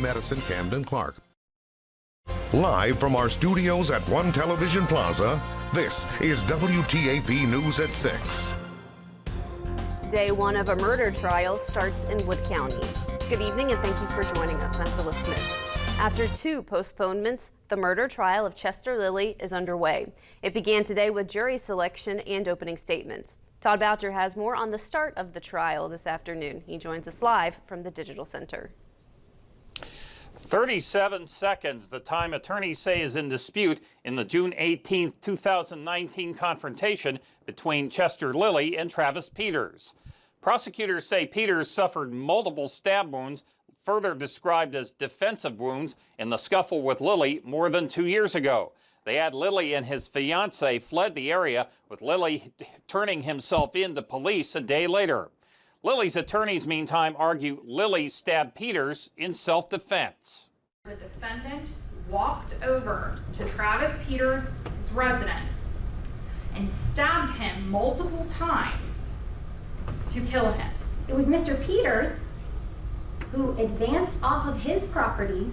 Medicine Camden Clark. Live from our studios at One Television Plaza, this is WTAP News at 6. Day one of a murder trial starts in Wood County. Good evening and thank you for joining us. I'm Phyllis Smith. After 2 postponements, the murder trial of Chester Lilly is underway. It began today with jury selection and opening statements. Todd Boucher has more on the start of the trial this afternoon. He joins us live from the Digital Center. 37 seconds, the time attorneys say is in dispute in the June 18, 2019 confrontation between Chester Lilly and Travis Peters. Prosecutors say Peters suffered multiple stab wounds, further described as defensive wounds, in the scuffle with Lilly more than 2 years ago. They add Lilly and his fiancée fled the area, with Lilly turning himself in to police a day later. Lilly's attorneys, meantime, argue Lilly stabbed Peters in self-defense. The defendant walked over to Travis Peters' residence and stabbed him multiple times to kill him. It was Mr. Peters who advanced off of his property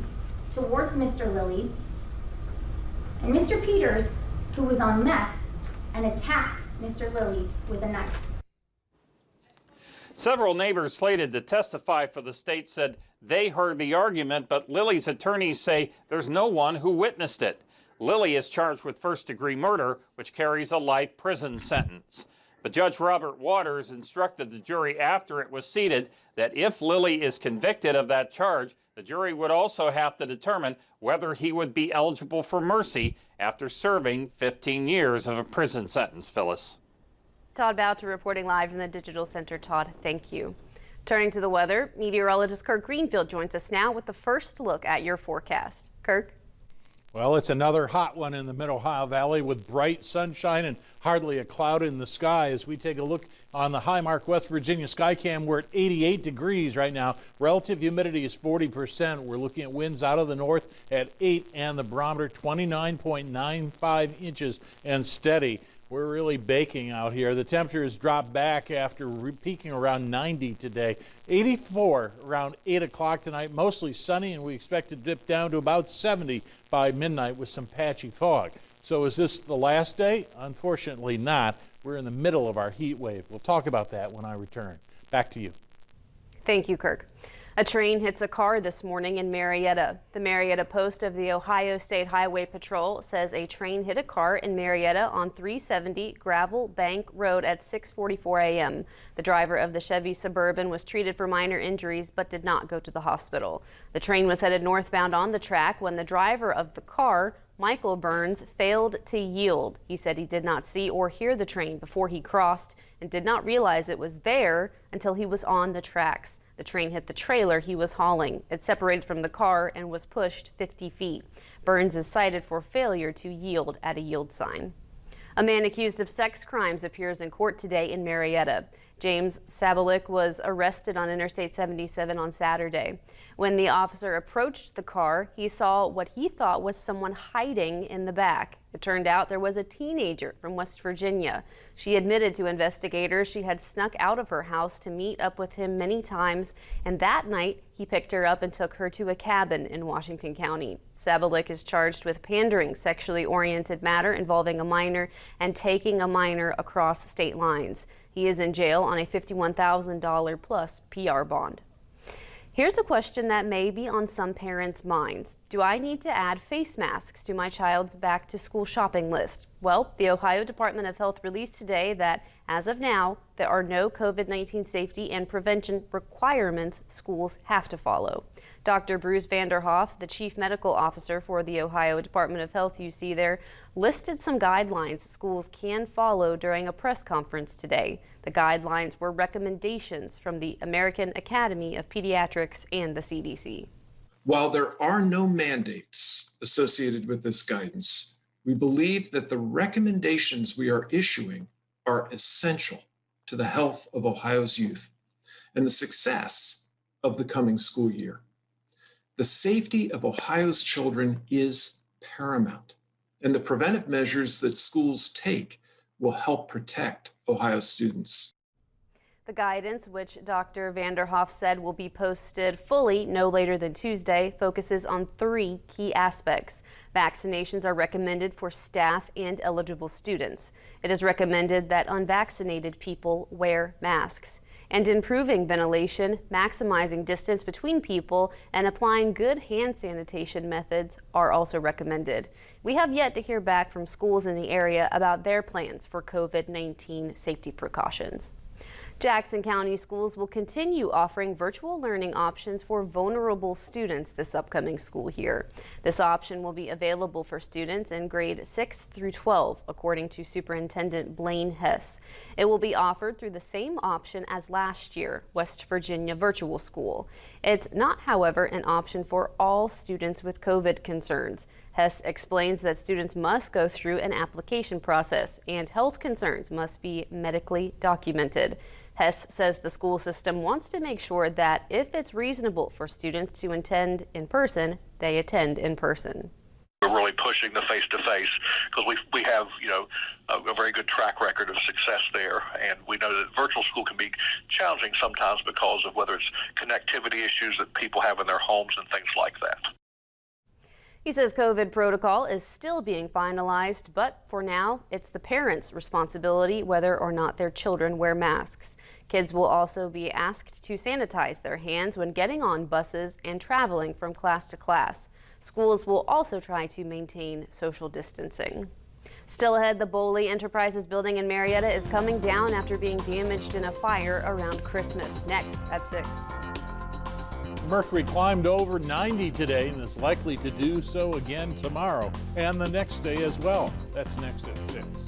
towards Mr. Lilly, and Mr. Peters, who was on meth, and attacked Mr. Lilly with a knife. Several neighbors slated to testify for the state said they heard the argument, but Lilly's attorneys say there's no one who witnessed it. Lilly is charged with first-degree murder, which carries a life prison sentence. But Judge Robert Waters instructed the jury after it was seated that if Lilly is convicted of that charge, the jury would also have to determine whether he would be eligible for mercy after serving 15 years of a prison sentence. Phyllis. Todd Boucher reporting live from the Digital Center. Todd, thank you. Turning to the weather, meteorologist Kirk Greenfield joins us now with the first look at your forecast. Kirk? Well, it's another hot one in the Mid-Ohio Valley with bright sunshine and hardly a cloud in the sky. As we take a look on the Highmark West Virginia Skycam, we're at 88 degrees right now. Relative humidity is 40%. We're looking at winds out of the north at 8 and the barometer 29.95 inches and steady. We're really baking out here. The temperature has dropped back after peaking around 90 today. 84 around 8 o'clock tonight, mostly sunny, and we expect to dip down to about 70 by midnight with some patchy fog. So is this the last day? Unfortunately not. We're in the middle of our heat wave. We'll talk about that when I return. Back to you. Thank you, Kirk. A train hits a car this morning in Marietta. The Marietta Post of the Ohio State Highway Patrol says a train hit a car in Marietta on 370 Gravel Bank Road at 6:44 a.m. The driver of the Chevy Suburban was treated for minor injuries but did not go to the hospital. The train was headed northbound on the track when the driver of the car, Michael Burns, failed to yield. He said he did not see or hear the train before he crossed and did not realize it was there until he was on the tracks. The train hit the trailer he was hauling. It separated from the car and was pushed 50 feet. Burns is cited for failure to yield at a yield sign. A man accused of sex crimes appears in court today in Marietta. James Sabalik was arrested on Interstate 77 on Saturday. When the officer approached the car, he saw what he thought was someone hiding in the back. It turned out there was a teenager from West Virginia. She admitted to investigators she had snuck out of her house to meet up with him many times, and that night he picked her up and took her to a cabin in Washington County. Sabalik is charged with pandering sexually oriented matter involving a minor and taking a minor across state lines. He is in jail on a $51,000 plus PR bond. Here's a question that may be on some parents' minds. Do I need to add face masks to my child's back to school shopping list? Well, the Ohio Department of Health released today that as of now, there are no COVID-19 safety and prevention requirements schools have to follow. Dr. Bruce Vanderhoff, the Chief Medical Officer for the Ohio Department of Health, you see there, listed some guidelines schools can follow during a press conference today. The guidelines were recommendations from the American Academy of Pediatrics and the CDC. While there are no mandates associated with this guidance, we believe that the recommendations we are issuing are essential to the health of Ohio's youth and the success of the coming school year. The safety of Ohio's children is paramount, and the preventive measures that schools take will help protect Ohio students. The guidance, which Dr. Vanderhoff said will be posted fully no later than Tuesday, focuses on 3 key aspects. Vaccinations are recommended for staff and eligible students. It is recommended that unvaccinated people wear masks. And improving ventilation, maximizing distance between people, and applying good hand sanitation methods are also recommended. We have yet to hear back from schools in the area about their plans for COVID-19 safety precautions. Jackson County schools will continue offering virtual learning options for vulnerable students this upcoming school year. This option will be available for students in grade 6 through 12, according to Superintendent Blaine Hess. It will be offered through the same option as last year, West Virginia Virtual School. It's not, however, an option for all students with COVID concerns. Hess explains that students must go through an application process and health concerns must be medically documented. Hess says the school system wants to make sure that if it's reasonable for students to attend in person, they attend in person. We're really pushing the face-to-face because we have, a very good track record of success there, and we know that virtual school can be challenging sometimes because of whether it's connectivity issues that people have in their homes and things like that. He says COVID protocol is still being finalized, but for now, it's the parents' responsibility whether or not their children wear masks. Kids will also be asked to sanitize their hands when getting on buses and traveling from class to class. Schools will also try to maintain social distancing. Still ahead, the Boley Enterprises building in Marietta is coming down after being damaged in a fire around Christmas. Next at 6. Mercury climbed over 90 today and is likely to do so again tomorrow and the next day as well. That's next at 6.